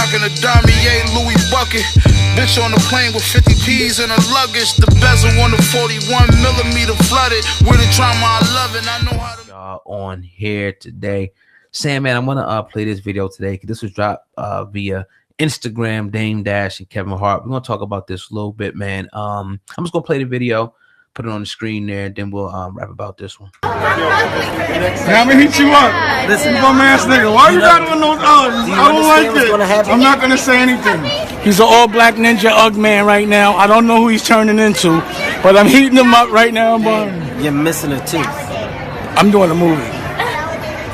rocking a Damier Louis bucket. Bitch on the plane with 50 P's in her luggage. The bezel on the 41mm flooded. With the drama I love it. I know how to. Y'all on here today. Sam, man, I'm gonna play this video today because this was dropped via Instagram, Dame Dash and Kevin Hart. We're gonna talk about this a little bit, man. I'm just gonna play the video, put it on the screen there, and then we'll rap about this one. I'm gonna hit you up. Listen, bum ass nigga, why you got on those Uggs? I don't like it. I'm not gonna say anything. He's an all-black ninja Ugg man right now. I don't know who he's turning into, but I'm heating him up right now. You're missing a tooth. I'm doing a movie.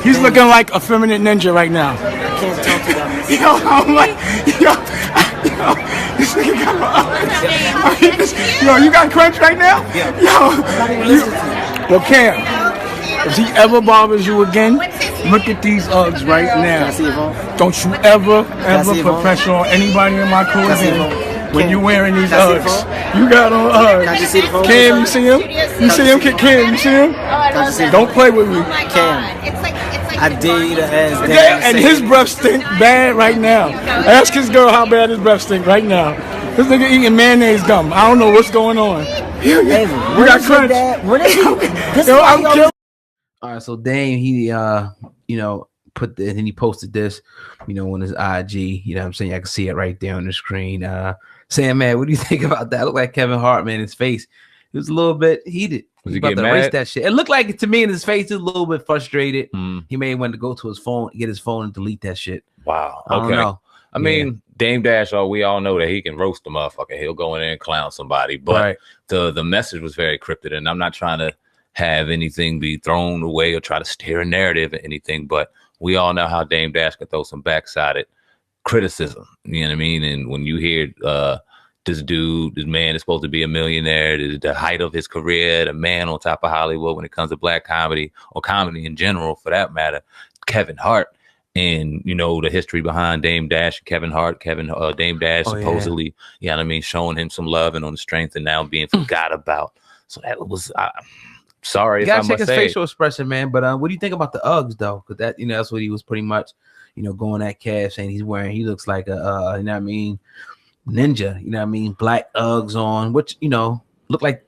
He's looking like a feminine ninja right now. I can't talk to that. Yo, I'm like, yo, this nigga got yo, you got crunch right now? Yeah. Yo, Cam, if he ever bothers you again, look at these Uggs right now. Don't you ever put pressure on anybody in my crew again when you wearing these Uggs. You got on Uggs. Cam, you see him? You see him? Cam, you see him? Don't play with me. Cam. I dare you to ask that. And his breath stink bad right now. Ask his girl how bad his breath stink right now. This nigga eating mayonnaise gum. I don't know what's going on. You got crunch. All right, so Dame, he you know, put the, and then he posted this, you know, on his IG. You know what I'm saying? I can see it right there on the screen. Saying, man, what do you think about that? Look like Kevin Hart, man. His face, it was a little bit heated. Was he about getting to erase mad? that shit. It looked like it to me in his face. He was a little bit frustrated. He may want to go to his phone, get his phone, and delete that shit. Wow. I don't know. I mean, Dame Dash, we all know that he can roast the motherfucker. He'll go in there and clown somebody. But the message was very cryptic, and I'm not trying to have anything be thrown away or try to steer a narrative or anything. But we all know how Dame Dash can throw some backsided criticism. You know what I mean? And when you hear this dude, this man is supposed to be a millionaire, the height of his career, the man on top of Hollywood when it comes to black comedy or comedy in general, for that matter, Kevin Hart. And, you know, the history behind Dame Dash, Kevin Hart, Dame Dash supposedly, you know what I mean, showing him some love and on the strength and now being forgot about. So that was, sorry you if I gotta check must his say. facial expression, man. But what do you think about the Uggs, though? Because that, you know, that's what he was pretty much, you know, going at Cash saying he's wearing. He looks like a, you know what I mean, ninja. You know what I mean, black Uggs on, which, you know, look like,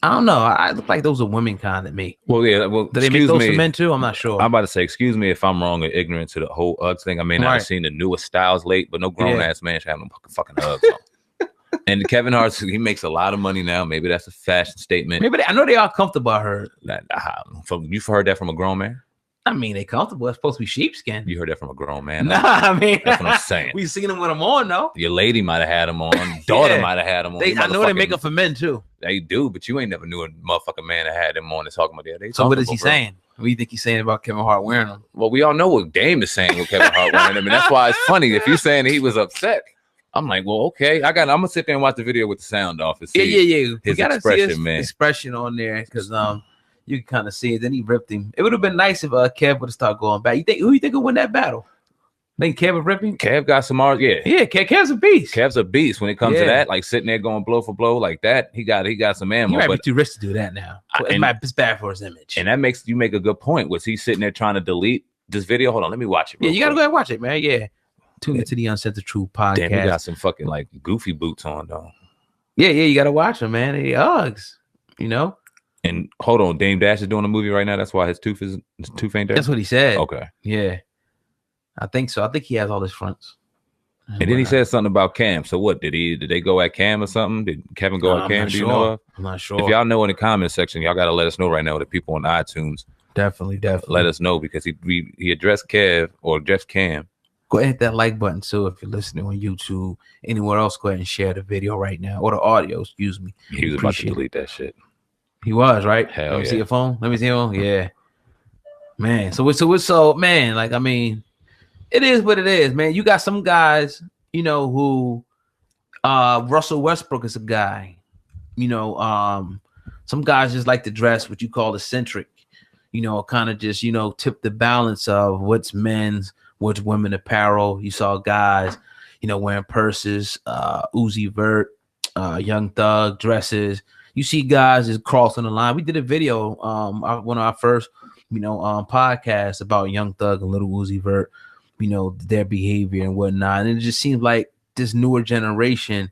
I don't know. I look like those are women kind of me. Well, yeah. Well, do they make those for men too? I'm not sure. I'm about to say, excuse me if I'm wrong or ignorant to the whole Uggs thing. I may not have seen the newest styles late, but no grown ass man should have no fucking Uggs on. And Kevin Hart, he makes a lot of money now. Maybe that's a fashion statement. Maybe I know they are comfortable. I heard. You've heard that from a grown man? I mean, they comfortable. It's supposed to be sheepskin. You heard that from a grown man? Nah, I mean, that's what I'm saying. We seen them with them on, though. Your lady might have had them on. Daughter might have had them on. I know they make them for men too. They do, but you ain't never knew a motherfucking man that had them on and talking about that. So what is he saying? What do you think he's saying about Kevin Hart wearing them? Well, we all know what Dame is saying with Kevin Hart wearing them, and that's why it's funny. If you're saying he was upset, I'm like, well, okay. I'm gonna sit there and watch the video with the sound off and see his expression, see his expression on there, because you can kind of see it. Then he ripped him. It would have been nice if Kev would have started going back. Who you think would win that battle? Think Kev would rip him? Kev got some art, yeah. Kev's a beast. Kev's a beast when it comes to that. Like sitting there going blow for blow like that. He got some ammo. He might be too rich to do that now. It's bad for his image. And that makes you make a good point. Was he sitting there trying to delete this video? Hold on, let me watch it. Yeah, you gotta go ahead and watch it, man. Yeah. Tune into the Uncensored Truth podcast. Damn, he got some fucking like goofy boots on though. Yeah, you gotta watch them, man. They Uggs, you know. And hold on, Dame Dash is doing a movie right now. That's why his tooth ain't there. That's what he said. Okay. Yeah. I think so. I think he has all his fronts. And then he said something about Cam. So what? Did they go at Cam or something? Did Kevin go at Cam? Do you know of? I'm not sure. If y'all know in the comment section, y'all gotta let us know right now. The people on iTunes. Definitely. Let us know, because he addressed Kev or addressed Cam. Go ahead, hit that like button too if you're listening on YouTube. Anywhere else, go ahead and share the video right now, or the audio, excuse me. He was about to delete that shit. He was, right? Hell Let me see your phone. Let me see your phone. Yeah. Man, so man, like, I mean, it is what it is, man. You got some guys, you know, who Russell Westbrook is a guy. You know, some guys just like to dress what you call eccentric, you know, kind of just, you know, tip the balance of what's men's, what's women apparel. You saw guys, you know, wearing purses, Uzi Vert, Young Thug dresses. You see guys is crossing the line. We did a video, one of our first, you know, podcasts about Young Thug and Little Uzi Vert. you know, their behavior and whatnot. And it just seems like this newer generation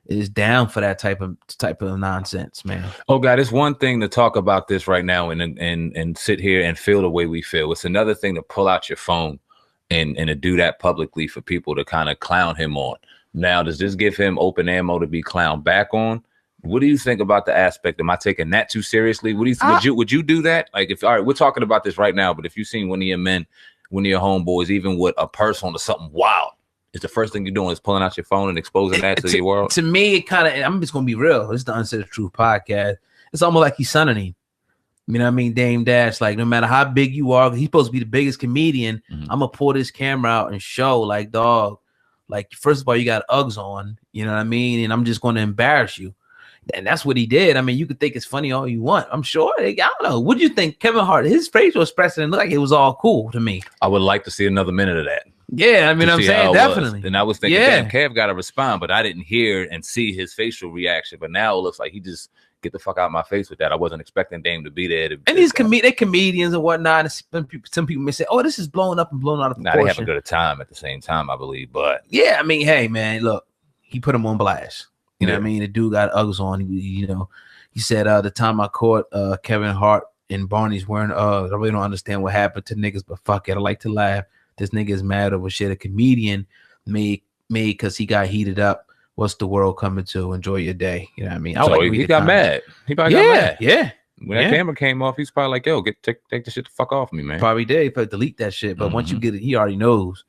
is down for that type of nonsense, man. Oh God, it's one thing to talk about this right now and sit here and feel the way we feel. It's another thing to pull out your phone and to do that publicly for people to kind of clown him on. Now, does this give him open ammo to be clowned back on? What do you think about the aspect? Am I taking that too seriously? What do you think? Would you do that? Like, if all right, we're talking about this right now, but if you've seen one of your men, one of your homeboys, even with a person or something wild, it's the first thing you're doing is pulling out your phone and exposing that to the world. To me, it kind of, I'm just gonna be real. It's the Uncensored Truth podcast. It's almost like he's sonning him. You know what I mean? Dame Dash, like, no matter how big you are, he's supposed to be the biggest comedian. I'm gonna pull this camera out and show, like, dog, like, first of all, you got Uggs on, you know what I mean? And I'm just gonna embarrass you. And that's what he did. I mean, you could think it's funny all you want. I'm sure. I don't know. What do you think? Kevin Hart, his facial expression looked like it was all cool to me. I would like to see another minute of that. Yeah, I mean, I'm saying definitely. And I was thinking, damn, Kev got to respond, but I didn't hear and see his facial reaction. But now it looks like he just get the fuck out of my face with that. I wasn't expecting Dame to be there. And these they're comedians and whatnot. And some people may say, "Oh, this is blown up and blown out of proportion." They have a good time at the same time, I believe. But yeah, I mean, hey, man, look, he put him on blast. You know what I mean? The dude got Uggs on. You know, he said, the time I caught Kevin Hart and Barney's wearing Uggs, I really don't understand what happened to niggas, but fuck it. I like to laugh. This nigga is mad over shit a comedian made because he got heated up. What's the world coming to? Enjoy your day. You know what I mean? He got mad. He probably got mad. Yeah. When that camera came off, he's probably like, yo, take the shit the fuck off me, man. Probably did. He probably delete that shit. But once you get it, he already knows.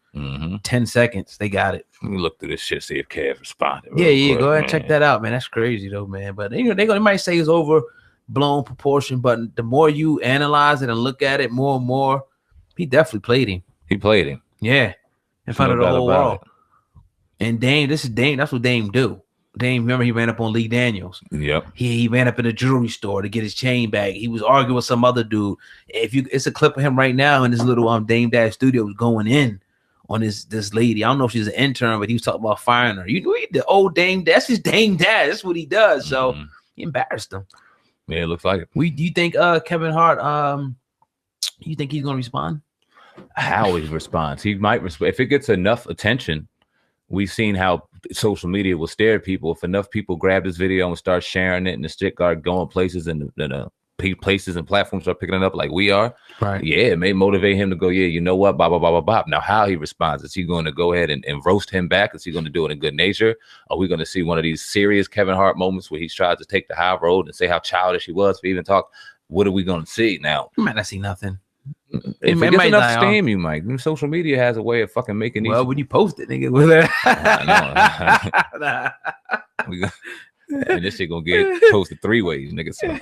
10 seconds, they got it. Let me look through this shit, see if Kev responded. Yeah, quick, go ahead and check that out, man. That's crazy though, man. But you know, they might say it's overblown proportion, but the more you analyze it and look at it more and more, he definitely played him. He played him. Yeah. In front of the whole world. And Dame, this is Dame, that's what Dame do. Dame, remember he ran up on Lee Daniels. Yep. He ran up in a jewelry store to get his chain back. He was arguing with some other dude. It's a clip of him right now in this little Dame Dash studio going in on this lady. I don't know if she's an intern, but he was talking about firing her. You know, the old Dame Dash. That's his Dame Dash. That's what he does. So he embarrassed him. Yeah, it looks like it. Do you think Kevin Hart? You think he's gonna respond? How he responds? He might respond if it gets enough attention. We've seen how social media will stare at people. If enough people grab this video and start sharing it, and the shit start going places and places and platforms are picking it up like we are, right? Yeah, it may motivate him to go, yeah, you know what, blah, blah, blah, blah, blah. Now, how he responds, is he going to go ahead and roast him back? Is he going to do it in good nature? Are we going to see one of these serious Kevin Hart moments where he's tried to take the high road and say how childish he was for even talk? What are we going to see now? You might not see nothing. If it gets enough steam, you might. Social media has a way of fucking making these. Well, when you post it, nigga, with it. I know. And this shit gonna get posted 3 ways, nigga. So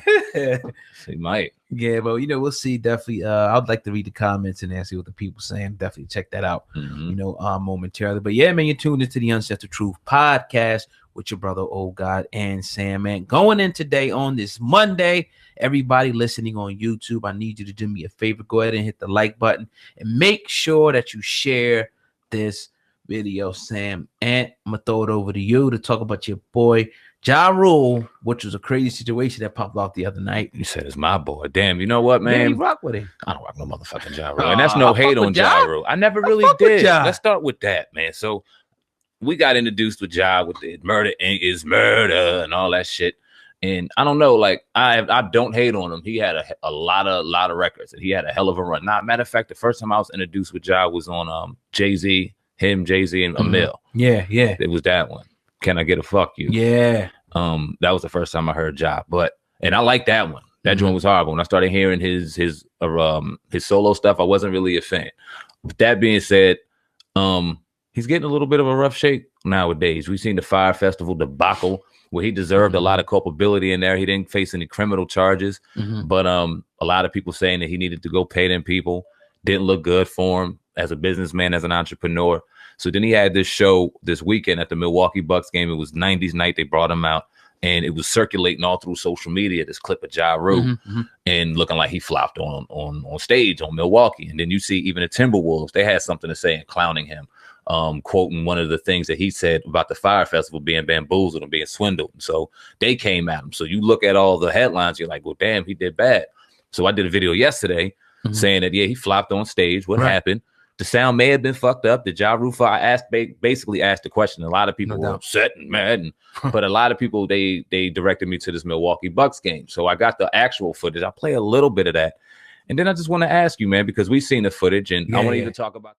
he might. Yeah, but you know, we'll see. Definitely. I'd like to read the comments and see what the people saying. Definitely check that out. You know, momentarily. But yeah, man, you're tuned into the Uncensored Truth podcast with your brother, Old God, and Sam, man. Going in today on this Monday. Everybody listening on YouTube, I need you to do me a favor. Go ahead and hit the like button and make sure that you share this video, Sam. And I'm gonna throw it over to you to talk about your boy Ja Rule, which was a crazy situation that popped off the other night. You said it's my boy. Damn, you know what, man? Yeah, you rock with him. I don't rock no motherfucking Ja Rule. And that's no hate on Ja Rule. I never really did. Let's start with that, man. So we got introduced with Ja with the murder is murder and all that shit. And I don't know, like I don't hate on him. He had a lot of records, and he had a hell of a run. Matter of fact, the first time I was introduced with Ja was on Jay-Z, and Emil. Yeah. It was that one. Can I get a fuck you? Yeah. That was the first time I heard Ja, and I like that one. That joint was horrible. When I started hearing his solo stuff, I wasn't really a fan. With that being said, he's getting a little bit of a rough shake nowadays. We've seen the Fire Festival debacle, where he deserved a lot of culpability in there. He didn't face any criminal charges, but a lot of people saying that he needed to go pay them people. Didn't look good for him as a businessman, as an entrepreneur. So then he had this show this weekend at the Milwaukee Bucks game. It was 90s night. They brought him out, and it was circulating all through social media, this clip of Ja Rule, and looking like he flopped on stage on Milwaukee. And then you see even the Timberwolves, they had something to say and clowning him. Quoting one of the things that he said about the Fire Festival being bamboozled and being swindled. So they came at him. So you look at all the headlines, you're like, well, damn, he did bad. So I did a video yesterday saying that, yeah, he flopped on stage. What happened? The sound may have been fucked up. Did Ja Rule foul? I basically asked the question. A lot of people were upset and mad, but a lot of people they directed me to this Milwaukee Bucks game. So I got the actual footage. I play a little bit of that, and then I just want to ask you, man, because we've seen the footage, and I want you to talk about.